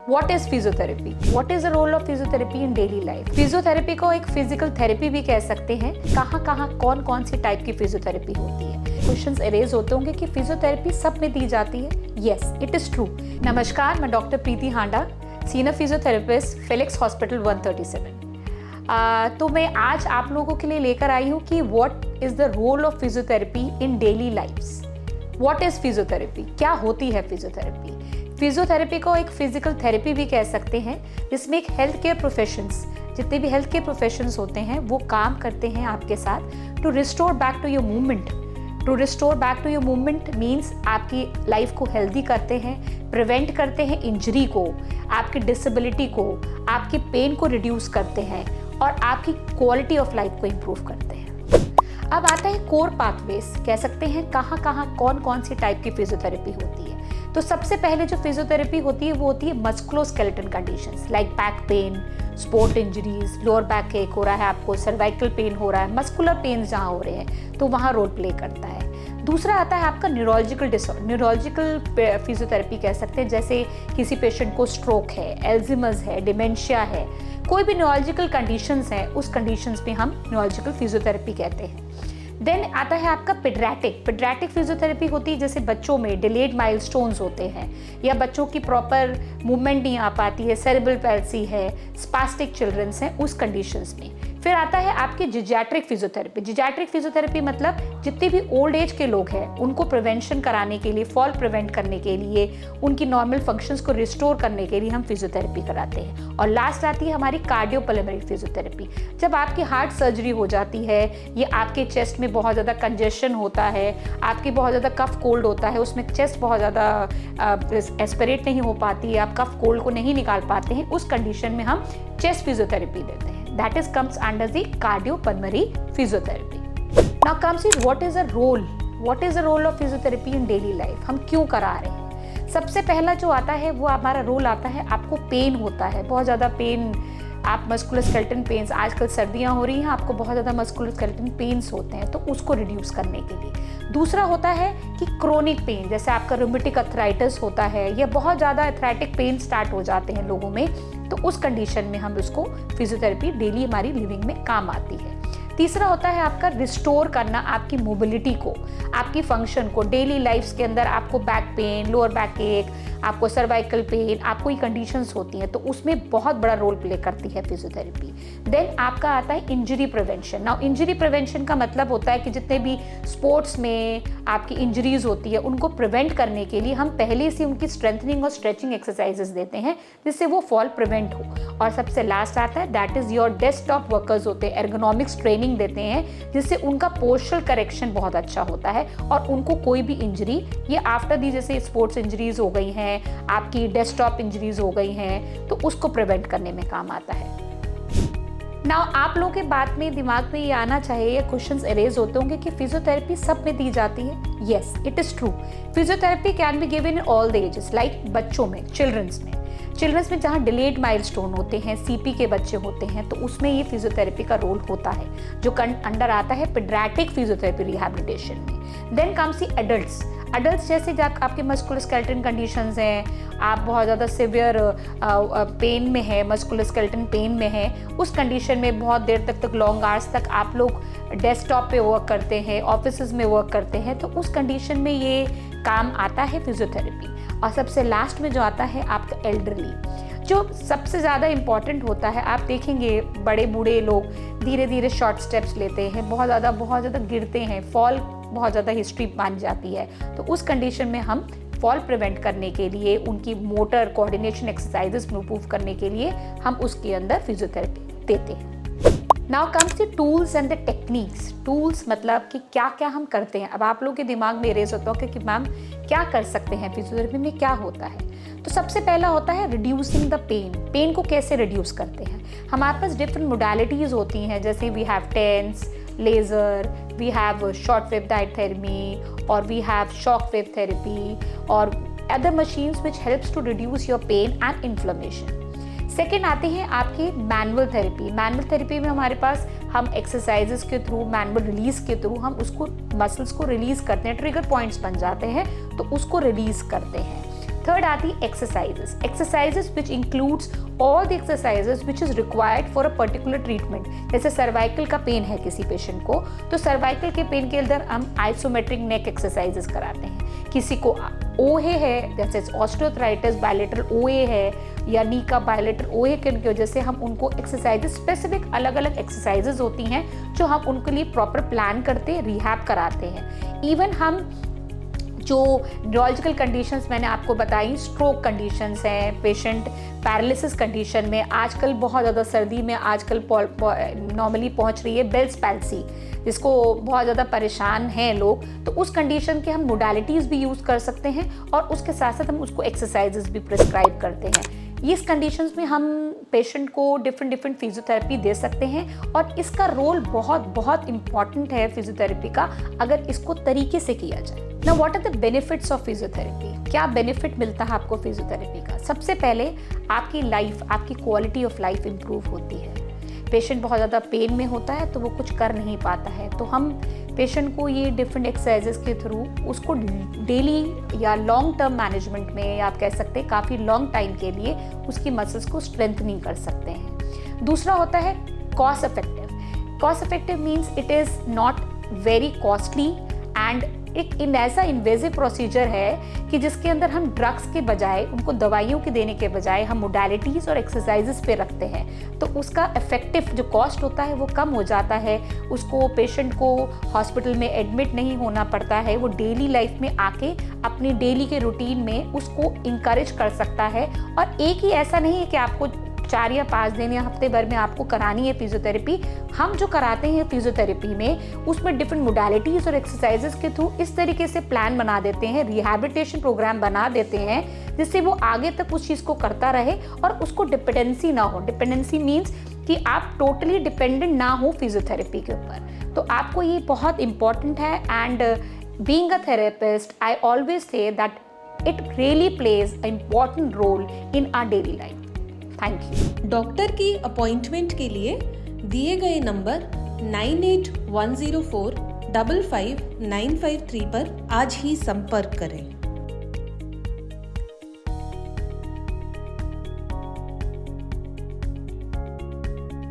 What is physiotherapy? What is the role of physiotherapy in daily life? Physiotherapy को एक physical therapy भी कह सकते हैं। कहाँ कौन कौन सी टाइप की फिजियोथेरेपी होती है? क्वेश्चंस अरेज होते होंगे कि फिजियोथेरेपी सब में दी जाती है। Yes, it is true. नमस्कार, मैं डॉक्टर प्रीति हांडा, सीनियर फिजियोथेरेपिस्ट, फिलिक्स हॉस्पिटल 137। तो मैं आज आप लोगों के लिए लेकर आई हूँ कि what is the role of physiotherapy in daily lifes. What is physiotherapy? क्या होती है फिजियोथेरेपी? फिजियोथेरेपी को एक फिजिकल थेरेपी भी कह सकते हैं, जिसमें एक हेल्थ केयर प्रोफेशंस, जितने भी हेल्थ केयर प्रोफेशंस होते हैं वो काम करते हैं आपके साथ to restore back to your movement. To restore back to your movement means आपकी लाइफ को हेल्दी करते हैं, प्रिवेंट करते हैं इंजरी को, आपकी डिसेबिलिटी को, आपकी पेन को रिड्यूस करते हैं और आपकी क्वालिटी ऑफ लाइफ को इम्प्रूव करते हैं। अब आता है कोर पाथवेज, कह सकते हैं कहाँ कौन सी टाइप की फिजियोथेरेपी होती है। तो सबसे पहले जो फिजियोथेरेपी होती है वो होती है musculoskeleton conditions like back pain, sport injuries, lower back एक हो रहा है आपको, सर्वाइकल पेन हो रहा है, मस्कुलर पेन जहाँ हो रहे हैं तो वहाँ रोल प्ले करता है। दूसरा आता है आपका न्यूरोलॉजिकल फिजियोथेरेपी कह सकते हैं, जैसे किसी पेशेंट को स्ट्रोक है, एल्जीमर्स है, डिमेंशिया है, कोई भी न्यूरोलॉजिकल कंडीशंस हैं, उस कंडीशंस में हम न्यूरोलॉजिकल फिजियोथेरेपी कहते हैं। देन आता है आपका पेडियाट्रिक फिजियोथेरेपी होती है, जैसे बच्चों में डिलेड माइलस्टोन्स होते हैं या बच्चों की प्रॉपर मूवमेंट नहीं आ पाती है, सेरेब्रल पैल्सी है, स्पास्टिक चिल्ड्रंस हैं, उस कंडीशंस में। फिर आता है आपकी जिजैट्रिक फिजियोथेरेपी मतलब जितने भी ओल्ड एज के लोग हैं उनको प्रिवेंशन कराने के लिए, फॉल प्रिवेंट करने के लिए, उनकी नॉर्मल फंक्शंस को रिस्टोर करने के लिए हम फिजियोथेरेपी कराते हैं। और लास्ट आती है हमारी कार्डियोपल्मोनरी फिजियोथेरेपी। जब आपकी हार्ट सर्जरी हो जाती है या आपके चेस्ट में बहुत ज़्यादा कंजेशन होता है, आपकी बहुत ज़्यादा कफ कोल्ड होता है, उसमें चेस्ट बहुत ज़्यादा एस्पिरेट नहीं हो पाती है, आप कफ कोल्ड को नहीं निकाल पाते हैं, उस कंडीशन में हम चेस्ट फिजियोथेरेपी देते हैं। That is comes under the cardiopulmonary physiotherapy. Now comes is what is the role? What is the role of physiotherapy in daily life? हम क्यों करा रहे हैं? सबसे पहला जो आता है वो हमारा रोल आता है, आपको पेन होता है, बहुत ज़्यादा पेन, आप मस्कुलोस्केलेटन पेन्स, आजकल सर्दियाँ हो रही हैं, आपको बहुत ज़्यादा मस्कुलोस्केलेटन पेन्स होते हैं, तो उसको रिड्यूस करने के लिए। दूसरा होता है कि क्रोनिक पेन, जैसे आपका रूमेटिक अर्थराइटिस होता है या बहुत ज़्यादा अर्थराइटिक पेन स्टार्ट हो जाते हैं लोगों में, तो उस कंडीशन में हम उसको फिजियोथेरेपी डेली हमारी लिविंग में काम आती है। तीसरा होता है आपका रिस्टोर करना आपकी मोबिलिटी को, आपकी फंक्शन को। डेली लाइफ्स के अंदर आपको बैक पेन, लोअर बैक एक, आपको सर्वाइकल पेन, आपको ये कंडीशंस होती हैं, तो उसमें बहुत बड़ा रोल प्ले करती है फिजियोथेरेपी। देन आपका आता है injury prevention. Now injury prevention का मतलब होता है कि जितने भी स्पोर्ट्स में आपकी इंजरीज होती है उनको प्रिवेंट करने के लिए हम पहले से उनकी स्ट्रेंथनिंग और स्ट्रेचिंग एक्सरसाइजेस देते हैं, जिससे वो फॉल प्रिवेंट हो। और सबसे लास्ट आता है that is your desktop workers होते हैं, एर्गोनॉमिक्स ट्रेनिंग देते हैं, जिससे उनका पोस्चरल करेक्शन बहुत अच्छा होता है और उनको कोई भी इंजरी, ये आफ्टर दी जैसे स्पोर्ट्स इंजरीज हो गई हैं, आपकी डेस्कटॉप इंजरीज हो गई हैं, तो उसको प्रिवेंट करने में काम आता है। नाउ आप लोगों के बात में, दिमाग में ये आना चाहिए या क्वेश्चंस अरेज होते होंगे कि फिजियोथेरेपी सब में दी जाती है। Yes, it is true. Physiotherapy can be given in all the ages, like बच्चों में, चिल्ड्रंस में जहाँ डिलेड माइलस्टोन होते हैं, सीपी के बच्चे होते हैं, तो उसमें ये फिजियोथेरेपी का रोल होता है, जो अंडर आता है पेडियाट्रिक फिजियोथेरेपी रिहैबिलिटेशन में। देन कम्स दी एडल्ट्स जैसे आपके मस्कुलोस्केलेटन कंडीशंस हैं, आप बहुत ज़्यादा सिवियर पेन में है, मस्कुलोस्केलेटन पेन में है, उस कंडीशन में बहुत देर तक लॉन्ग आवर्स तक आप लोग डेस्कटॉप पे वर्क करते हैं, ऑफिसेज में वर्क करते हैं, तो उस कंडीशन में ये काम आता है फिजियोथेरेपी। और सबसे लास्ट में जो आता है आपका एल्डरली, जो सबसे ज़्यादा इम्पॉर्टेंट होता है। आप देखेंगे बड़े बूढ़े लोग धीरे धीरे शॉर्ट स्टेप्स लेते हैं, बहुत ज़्यादा गिरते हैं, फॉल बहुत ज़्यादा हिस्ट्री बन जाती है, तो उस कंडीशन में हम फॉल प्रिवेंट करने के लिए, उनकी मोटर कोऑर्डिनेशन एक्सरसाइजेस इम्प्रूव करने के लिए हम उसके अंदर फिजियोथेरेपी देते हैं। Now comes the tools and the techniques. Tools मतलब कि क्या क्या हम करते हैं। अब आप लोगों के दिमाग में रेज होता हो कि मैम क्या कर सकते हैं, फिजियोथेरेपी में क्या होता है। तो सबसे पहला होता है रिड्यूसिंग द पेन को कैसे रिड्यूस करते हैं। हमारे पास डिफरेंट मोडालिटीज़ होती हैं, जैसे we have TENS, laser, we have short wave diathermy और we have shock wave therapy और other machines which helps to reduce your pain and inflammation. Second आते हैं आपकी मैनुअल थेरेपी में हमारे पास हम एक्सरसाइजेस के थ्रू, मैनुअल रिलीज के थ्रू हम उसको मसल्स को रिलीज करते हैं, ट्रिगर पॉइंट्स बन जाते हैं तो उसको रिलीज करते हैं। थर्ड आती exercises which includes all the exercises which is required for a particular treatment. जैसे सर्वाइकल का पेन है किसी पेशेंट को, तो सर्वाइकल के पेन के अंदर हम आइसोमेट्रिक नेक एक्सरसाइजेस कराते हैं। किसी को ओए है, जैसे ऑस्टियोआर्थराइटिस बायलेटरल ओए है या नी का बायलेटरल ओए की वजह से हम उनको एक्सरसाइजेस, स्पेसिफिक अलग अलग एक्सरसाइजेस होती हैं जो हम उनके लिए प्रॉपर प्लान करते हैं, रिहैब कराते हैं। इवन हम जो न्यूरोलॉजिकल कंडीशंस मैंने आपको बताई, स्ट्रोक कंडीशंस हैं, पेशेंट पैरालिसिस कंडीशन में, आजकल बहुत ज़्यादा सर्दी में आजकल नॉर्मली पहुंच रही है बेल्स पैल्सी, जिसको बहुत ज़्यादा परेशान हैं लोग, तो उस कंडीशन के हम मोडालिटीज़ भी यूज़ कर सकते हैं और उसके साथ साथ हम उसको एक्सरसाइजेस भी प्रिस्क्राइब करते हैं। इस कंडीशंस में हम पेशेंट को डिफरेंट फिजियोथेरेपी दे सकते हैं और इसका रोल बहुत इम्पॉर्टेंट है फिजियोथेरेपी का, अगर इसको तरीके से किया जाए। Now what are the benefits of physiotherapy? क्या बेनिफिट मिलता है आपको फिजियोथेरेपी का? सबसे पहले आपकी लाइफ, आपकी क्वालिटी ऑफ लाइफ इम्प्रूव होती है। पेशेंट बहुत ज़्यादा पेन में होता है तो वो कुछ कर नहीं पाता है, तो हम पेशेंट को ये डिफरेंट एक्सरसाइजेस के थ्रू उसको डेली या लॉन्ग टर्म मैनेजमेंट में, या आप कह सकते हैं काफ़ी लॉन्ग टाइम के लिए उसकी मसल्स को स्ट्रेंथनिंग कर सकते हैं। दूसरा होता है cost effective means it is not very costly and एक ऐसा इन्वेजिव प्रोसीजर है कि जिसके अंदर हम ड्रग्स के बजाय, उनको दवाइयों के देने के बजाय हम मोडालिटीज़ और एक्सरसाइजेस पे रखते हैं, तो उसका इफेक्टिव जो कॉस्ट होता है वो कम हो जाता है। उसको, पेशेंट को हॉस्पिटल में एडमिट नहीं होना पड़ता है, वो डेली लाइफ में आके अपनी डेली के रूटीन में उसको इंकरेज कर सकता है। और एक ही ऐसा नहीं है कि आपको 4 या 5 दिन या हफ्ते भर में आपको करानी है फिजियोथेरेपी। हम जो कराते हैं फिजियोथेरेपी में, उसमें डिफरेंट मोडालिटीज़ और एक्सरसाइजेस के थ्रू इस तरीके से प्लान बना देते हैं, रिहैबिलिटेशन प्रोग्राम बना देते हैं, जिससे वो आगे तक उस चीज़ को करता रहे और उसको डिपेंडेंसी ना हो। डिपेंडेंसी मीन्स कि आप टोटली डिपेंडेंट ना हो फिजियोथेरेपी के ऊपर। तो आपको ये बहुत इंपॉर्टेंट है। And being a therapist, I always say that it really plays a important role in our daily life. Thank you. Doctor की अपॉइंटमेंट के लिए दिए गए नंबर 9810455953 पर आज ही संपर्क करें।